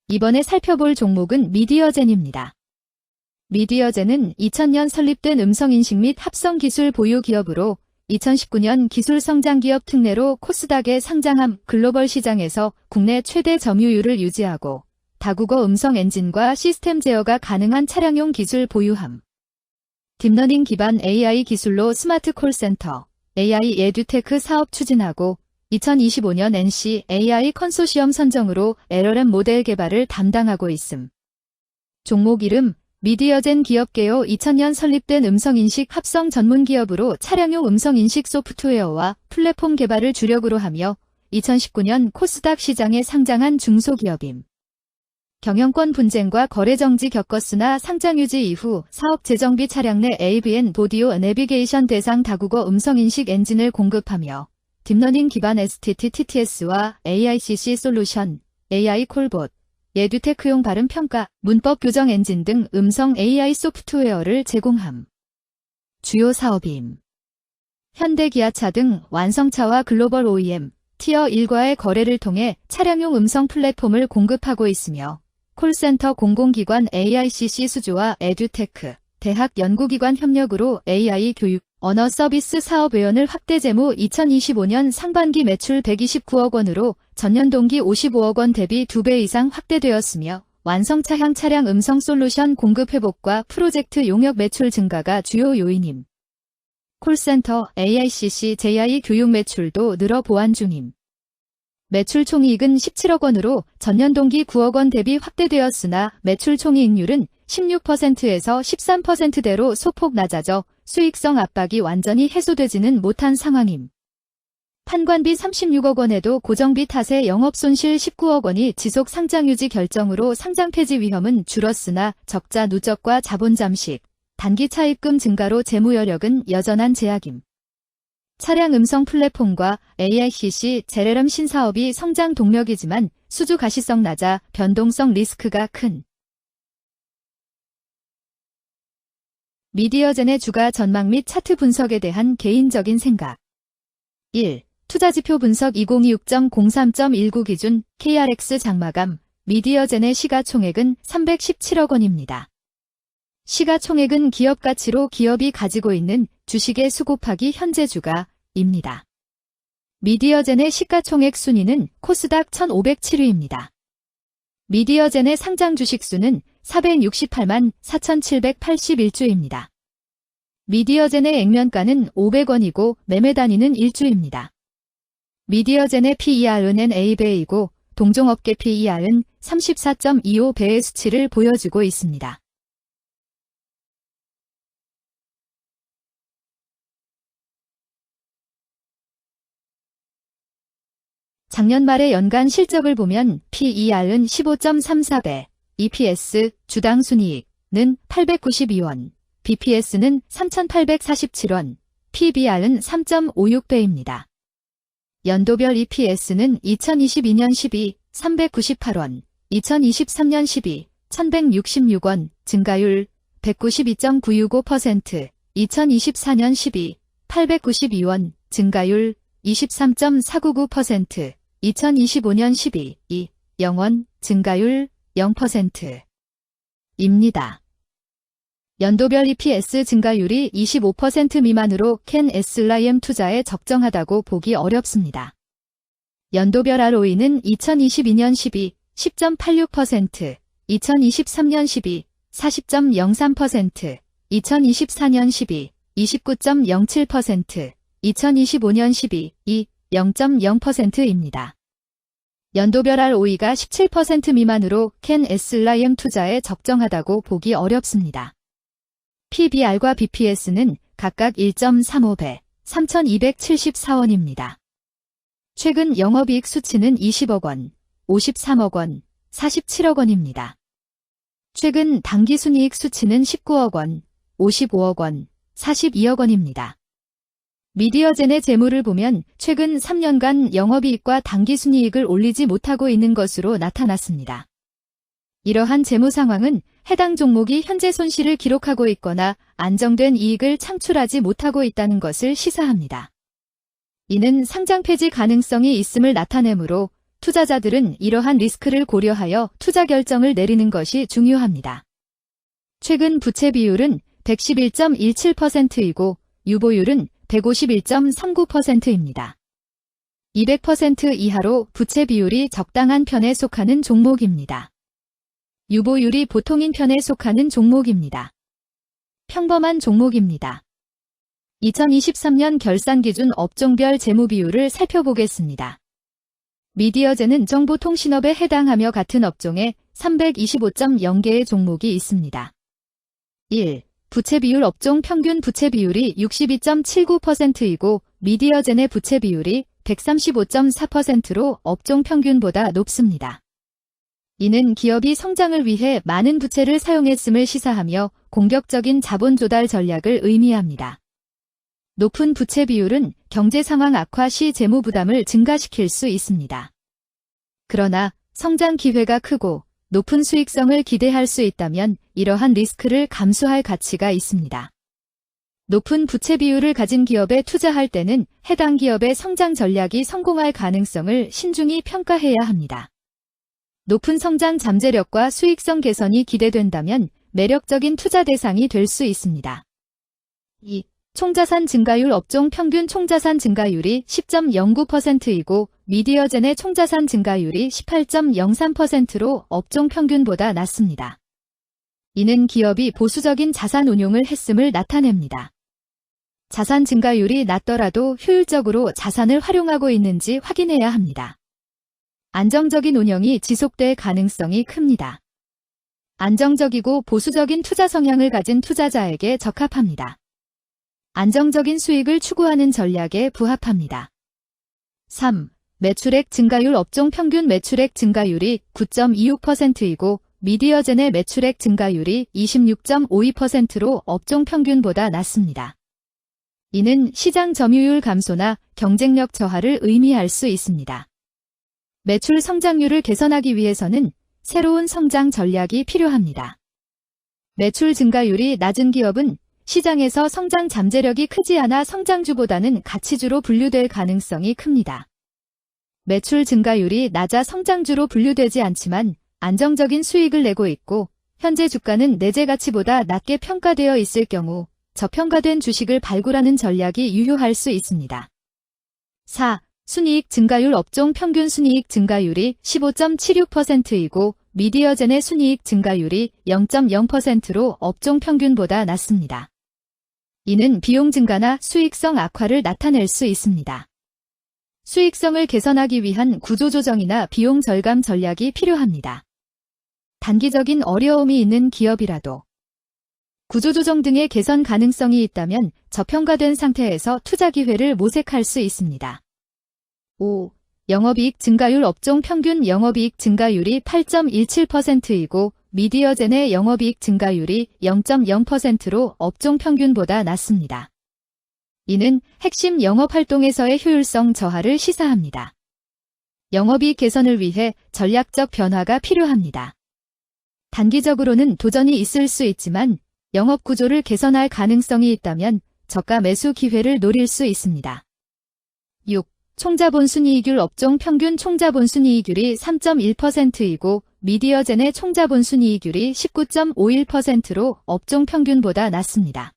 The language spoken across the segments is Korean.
이번에 살펴볼 종목은 미디어젠입니다. 미디어젠은 2000년 설립된 음성인식 및 합성기술 보유 기업으로 2019년 기술성장기업 특례로 코스닥에 상장함. 글로벌 시장에서 국내 최대 점유율을 유지하고 다국어 음성 엔진과 시스템 제어가 가능한 차량용 기술 보유함. 딥러닝 기반 AI 기술로 스마트 콜센터, AI 에듀테크 사업 추진하고 2025년 NC AI 컨소시엄 선정으로 LLM 모델 개발을 담당하고 있음. 종목 이름 미디어젠 기업 개요 2000년 설립된 음성인식 합성 전문 기업으로 차량용 음성인식 소프트웨어와 플랫폼 개발을 주력으로 하며 2019년 코스닥 시장에 상장한 중소기업임. 경영권 분쟁과 거래 정지 겪었으나 상장 유지 이후 사업 재정비 차량 내 AVN 오디오 내비게이션 대상 다국어 음성인식 엔진을 공급하며 딥러닝 기반 STT TTS와 AICC 솔루션, AI 콜봇, 에듀테크용 발음 평가, 문법 교정 엔진 등 음성 AI 소프트웨어를 제공함. 주요 사업임. 현대기아차 등 완성차와 글로벌 OEM, 티어 1과의 거래를 통해 차량용 음성 플랫폼을 공급하고 있으며 콜센터 공공기관 AICC 수주와 에듀테크, 대학 연구기관 협력으로 AI 교육, 언어 서비스 사업 외연을 확대 재무 2025년 상반기 매출 129억 원으로 전년 동기 55억 원 대비 2배 이상 확대되었으며 완성차형 차량 음성 솔루션 공급 회복과 프로젝트 용역 매출 증가가 주요 요인임. 콜센터 AICC JI 교육 매출도 늘어 보완 중임. 매출 총이익은 17억 원으로 전년 동기 9억 원 대비 확대되었으나 매출 총이익률은 16%에서 13%대로 소폭 낮아져 수익성 압박이 완전히 해소되지는 못한 상황임. 판관비 36억 원에도 고정비 탓에 영업손실 19억 원이 지속 상장 유지 결정으로 상장 폐지 위험은 줄었으나 적자 누적과 자본 잠식, 단기 차입금 증가로 재무 여력은 여전한 제약임. 차량 음성 플랫폼과 AICC LLM 신사업이 성장 동력이지만 수주 가시성 낮아 변동성 리스크가 큰. 미디어젠의 주가 전망 및 차트 분석에 대한 개인적인 생각. 1. 투자지표 분석 2026.03.19 기준 KRX 장마감 미디어젠의 시가총액은 317억 원입니다. 시가총액은 기업 가치로 기업이 가지고 있는 주식의 수 곱하기 현재 주가입니다. 미디어젠의 시가총액 순위는 코스닥 1507위입니다. 미디어젠의 상장 주식 수는 468만 4781주입니다. 미디어젠의 액면가는 500원이고 매매 단위는 1주입니다. 미디어젠의 PER은 NA배이고 동종업계 PER은 34.25배의 수치를 보여주고 있습니다. 작년 말의 연간 실적을 보면 PER은 15.34배, EPS, 주당 순이익은 892원, BPS는 3,847원, PBR은 3.56배입니다. 연도별 EPS는 2022년 12, 398원, 2023년 12, 1,166원, 증가율 192.965%, 2024년 12, 892원, 증가율 23.499%, 2025년 12, 2, 0원, 증가율 0%입니다. 연도별 EPS 증가율이 25% 미만으로 캔 SLIM 투자에 적정하다고 보기 어렵습니다. 연도별 ROE는 2022년 12, 10.86%, 2023년 12, 40.03%, 2024년 12, 29.07%, 2025년 12, 2, 0.0%입니다. 연도별 ROE가 17% 미만으로 캔 SLIM 투자에 적정하다고 보기 어렵습니다. PBR과 BPS는 각각 1.35배, 3,274원입니다. 최근 영업이익 수치는 20억 원, 53억 원, 47억 원입니다. 최근 당기순이익 수치는 19억 원, 55억 원, 42억 원입니다. 미디어젠의 재무를 보면 최근 3년간 영업이익과 당기순이익을 올리지 못하고 있는 것으로 나타났습니다. 이러한 재무 상황은 해당 종목이 현재 손실을 기록하고 있거나 안정된 이익을 창출하지 못하고 있다는 것을 시사합니다. 이는 상장 폐지 가능성이 있음을 나타내므로 투자자들은 이러한 리스크를 고려하여 투자 결정을 내리는 것이 중요합니다. 최근 부채 비율은 111.17%이고 유보율은 151.39%입니다. 200% 이하로 부채 비율이 적당한 편에 속하는 종목입니다. 유보율이 보통인 편에 속하는 종목입니다. 평범한 종목입니다. 2023년 결산 기준 업종별 재무 비율을 살펴보겠습니다. 미디어제는 정보통신업에 해당하며 같은 업종에 325.0개의 종목이 있습니다. 1. 부채 비율 업종 평균 부채 비율이 62.79%이고 미디어젠의 부채 비율이 135.4%로 업종 평균보다 높습니다. 이는 기업이 성장을 위해 많은 부채를 사용했음을 시사하며 공격적인 자본 조달 전략을 의미합니다. 높은 부채 비율은 경제 상황 악화 시 재무 부담을 증가시킬 수 있습니다. 그러나 성장 기회가 크고 높은 수익성을 기대할 수 있다면 이러한 리스크를 감수할 가치가 있습니다. 높은 부채 비율을 가진 기업에 투자할 때는 해당 기업의 성장 전략이 성공할 가능성을 신중히 평가해야 합니다. 높은 성장 잠재력과 수익성 개선이 기대된다면 매력적인 투자 대상이 될 수 있습니다. 2. 총자산 증가율 업종 평균 총자산 증가율이 10.09%이고 미디어젠의 총자산 증가율이 18.03%로 업종 평균보다 낮습니다. 이는 기업이 보수적인 자산 운용을 했음을 나타냅니다. 자산 증가율이 낮더라도 효율적으로 자산을 활용하고 있는지 확인해야 합니다. 안정적인 운영이 지속될 가능성이 큽니다. 안정적이고 보수적인 투자 성향을 가진 투자자에게 적합합니다. 안정적인 수익을 추구하는 전략에 부합합니다. 3. 매출액 증가율 업종 평균 매출액 증가율이 9.26%이고 미디어젠의 매출액 증가율이 26.52%로 업종 평균보다 낮습니다. 이는 시장 점유율 감소나 경쟁력 저하를 의미할 수 있습니다. 매출 성장률을 개선하기 위해서는 새로운 성장 전략이 필요합니다. 매출 증가율이 낮은 기업은 시장에서 성장 잠재력이 크지 않아 성장주보다는 가치주로 분류될 가능성이 큽니다. 매출 증가율이 낮아 성장주로 분류되지 않지만 안정적인 수익을 내고 있고 현재 주가는 내재 가치보다 낮게 평가되어 있을 경우 저평가된 주식을 발굴하는 전략이 유효할 수 있습니다. 4. 순이익 증가율 업종 평균 순이익 증가율이 15.76%이고 미디어젠의 순이익 증가율이 0.0%로 업종 평균보다 낮습니다. 이는 비용 증가나 수익성 악화를 나타낼 수 있습니다. 수익성을 개선하기 위한 구조조정이나 비용 절감 전략이 필요합니다. 단기적인 어려움이 있는 기업이라도 구조조정 등의 개선 가능성이 있다면 저평가된 상태에서 투자 기회를 모색할 수 있습니다. 5. 영업이익 증가율 업종 평균 영업이익 증가율이 8.17%이고 미디어젠의 영업이익 증가율이 0.0%로 업종 평균보다 낮습니다. 이는 핵심 영업활동에서의 효율성 저하를 시사합니다. 영업이익 개선을 위해 전략적 변화가 필요합니다. 단기적으로는 도전이 있을 수 있지만 영업 구조를 개선할 가능성이 있다면 저가 매수 기회를 노릴 수 있습니다. 6. 총자본 순이익률 업종 평균 총자본 순이익률이 3.1%이고 미디어젠의 총자본 순이익률이 19.51%로 업종 평균보다 낮습니다.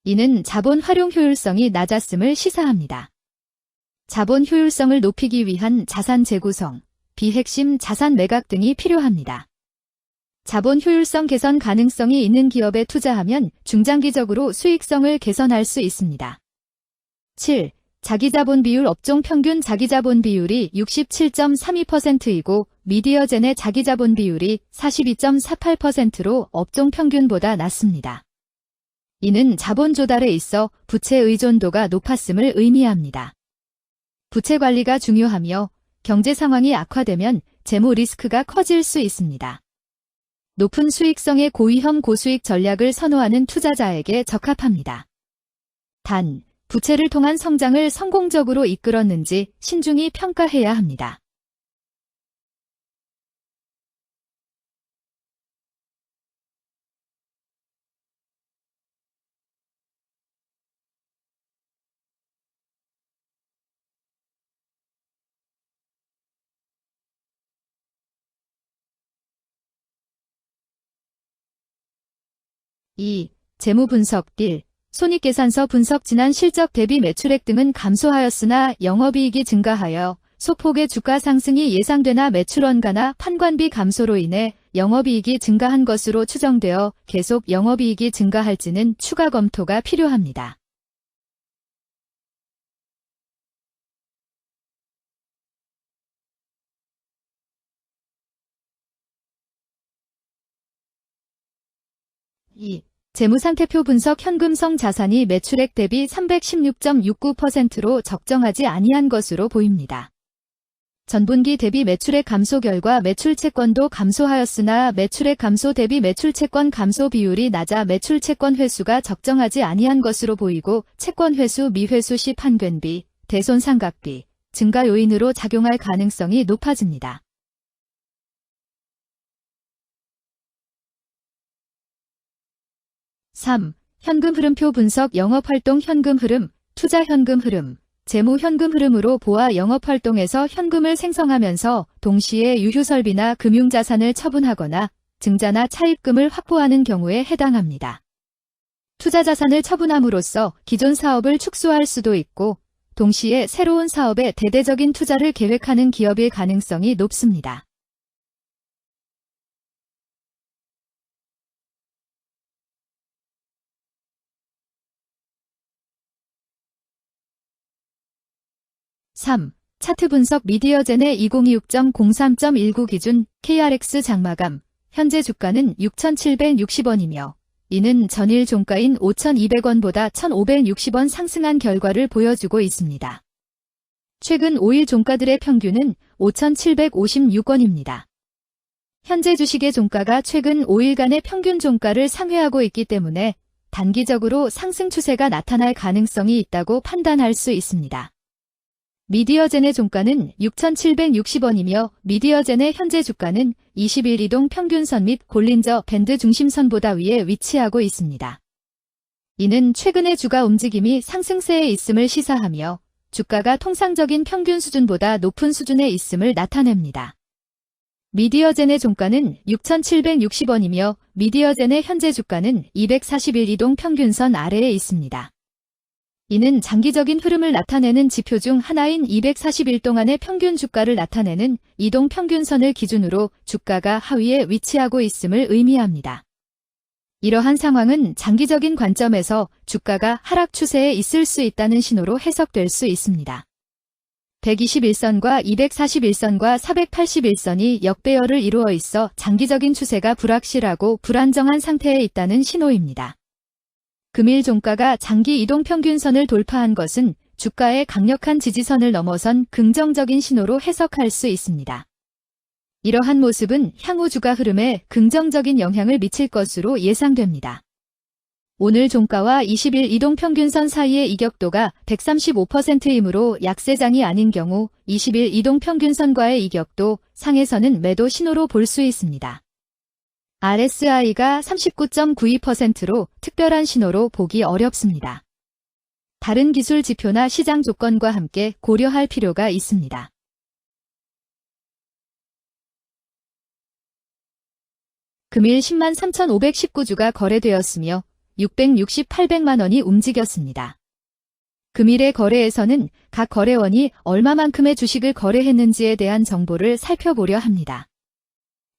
이는 자본 활용 효율성이 낮았음을 시사합니다. 자본 효율성을 높이기 위한 자산 재구성, 비핵심 자산 매각 등이 필요합니다. 자본 효율성 개선 가능성이 있는 기업에 투자하면 중장기적으로 수익성을 개선할 수 있습니다. 7. 자기자본 비율 업종 평균 자기자본 비율이 67.32%이고 미디어젠의 자기자본 비율이 42.48%로 업종 평균보다 낮습니다. 이는 자본 조달에 있어 부채 의존도가 높았음을 의미합니다. 부채 관리가 중요하며 경제 상황이 악화되면 재무 리스크가 커질 수 있습니다. 높은 수익성의 고위험 고수익 전략을 선호하는 투자자에게 적합합니다. 단, 부채를 통한 성장을 성공적으로 이끌었는지 신중히 평가해야 합니다. 2. 재무 분석 1. 손익계산서 분석 지난 실적 대비 매출액 등은 감소하였으나 영업이익이 증가하여 소폭의 주가 상승이 예상되나 매출 원가나 판관비 감소로 인해 영업이익이 증가한 것으로 추정되어 계속 영업이익이 증가할지는 추가 검토가 필요합니다. 이 재무상태표 분석 현금성 자산이 매출액 대비 316.69%로 적정하지 아니한 것으로 보입니다. 전분기 대비 매출액 감소 결과 매출채권도 감소하였으나 매출액 감소 대비 매출채권 감소 비율이 낮아 매출채권 회수가 적정하지 아니한 것으로 보이고 채권 회수 미회수 시 판관비, 대손상각비 증가 요인으로 작용할 가능성이 높아집니다. 3. 현금 흐름표 분석 영업활동 현금 흐름, 투자 현금 흐름, 재무 현금 흐름으로 보아 영업활동에서 현금을 생성하면서 동시에 유휴설비나 금융자산을 처분하거나 증자나 차입금을 확보하는 경우에 해당합니다. 투자자산을 처분함으로써 기존 사업을 축소할 수도 있고 동시에 새로운 사업에 대대적인 투자를 계획하는 기업일 가능성이 높습니다. (3) 차트 분석 미디어젠의 2026.03.19 기준 KRX 장마감 현재 주가는 6,760원이며 이는 전일 종가인 5,200원보다 1,560원 상승한 결과를 보여주고 있습니다. 최근 5일 종가들의 평균은 5,756원입니다. 현재 주식의 종가가 최근 5일간의 평균 종가를 상회하고 있기 때문에 단기적으로 상승 추세가 나타날 가능성이 있다고 판단할 수 있습니다. 미디어젠의 종가는 6,760원이며 미디어젠의 현재 주가는 20일 이동 평균선 및 볼린저 밴드 중심선보다 위에 위치하고 있습니다. 이는 최근의 주가 움직임이 상승세에 있음을 시사하며 주가가 통상적인 평균 수준보다 높은 수준에 있음을 나타냅니다. 미디어젠의 종가는 6,760원이며 미디어젠의 현재 주가는 241 이동 평균선 아래에 있습니다. 이는 장기적인 흐름을 나타내는 지표 중 하나인 241 동안의 평균 주가를 나타내는 이동 평균선을 기준으로 주가가 하위에 위치하고 있음을 의미합니다. 이러한 상황은 장기적인 관점에서 주가가 하락 추세에 있을 수 있다는 신호로 해석될 수 있습니다. 121선과 241선과 481선이 역배열을 이루어 있어 장기적인 추세가 불확실하고 불안정한 상태에 있다는 신호입니다. 금일 종가가 장기 이동평균선을 돌파한 것은 주가의 강력한 지지선을 넘어선 긍정적인 신호로 해석할 수 있습니다. 이러한 모습은 향후 주가 흐름에 긍정적인 영향을 미칠 것으로 예상됩니다. 오늘 종가와 20일 이동평균선 사이의 이격도가 135%이므로 약세장이 아닌 경우 20일 이동평균선과의 이격도 상에서는 매도 신호로 볼 수 있습니다. RSI가 39.92%로 특별한 신호로 보기 어렵습니다. 다른 기술 지표나 시장 조건과 함께 고려할 필요가 있습니다. 금일 10만 3,519주가 거래되었으며 668백만 원이 움직였습니다. 금일의 거래에서는 각 거래원이 얼마만큼의 주식을 거래했는지에 대한 정보를 살펴보려 합니다.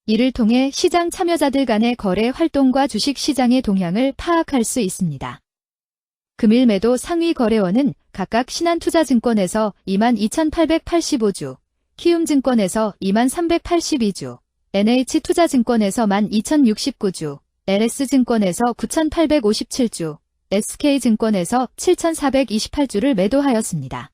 이를 통해 시장 참여자들 간의 거래 활동과 주식 시장의 동향을 파악할 수 있습니다. 금일 매도 상위 거래원은 각각 신한투자증권에서 22,885주, 키움증권에서 23,382주, NH투자증권에서 12,069주, LS증권에서 9,857주, SK증권에서 7,428주를 매도하였습니다.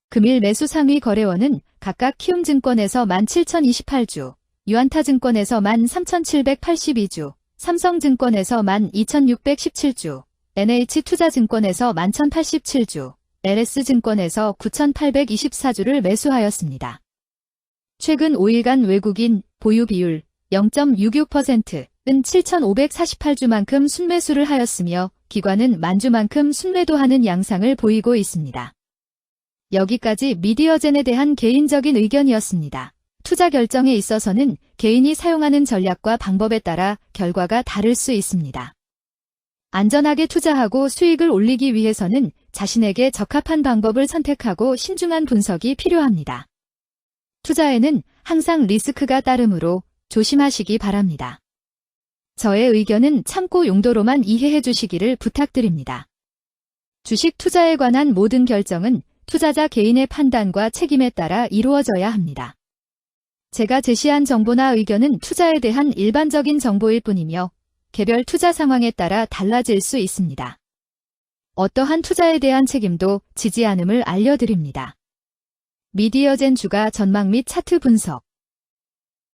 금일 매수 상위 거래원은 각각 키움증권에서 17,028주, 유안타증권에서 13,782주, 삼성증권에서 12,617주, NH투자증권에서 11,087주, LS증권에서 9,824주를 매수하였습니다. 최근 5일간 외국인 보유 비율 0.66%는 7,548주만큼 순매수를 하였으며 기관은 만주만큼 순매도하는 양상을 보이고 있습니다. 여기까지 미디어젠에 대한 개인적인 의견이었습니다. 투자 결정에 있어서는 개인이 사용하는 전략과 방법에 따라 결과가 다를 수 있습니다. 안전하게 투자하고 수익을 올리기 위해서는 자신에게 적합한 방법을 선택하고 신중한 분석이 필요합니다. 투자에는 항상 리스크가 따르므로 조심하시기 바랍니다. 저의 의견은 참고 용도로만 이해해 주시기를 부탁드립니다. 주식 투자에 관한 모든 결정은 투자자 개인의 판단과 책임에 따라 이루어져야 합니다. 제가 제시한 정보나 의견은 투자에 대한 일반적인 정보일 뿐이며 개별 투자 상황에 따라 달라질 수 있습니다. 어떠한 투자에 대한 책임도 지지 않음을 알려드립니다. 미디어젠 주가 전망 및 차트 분석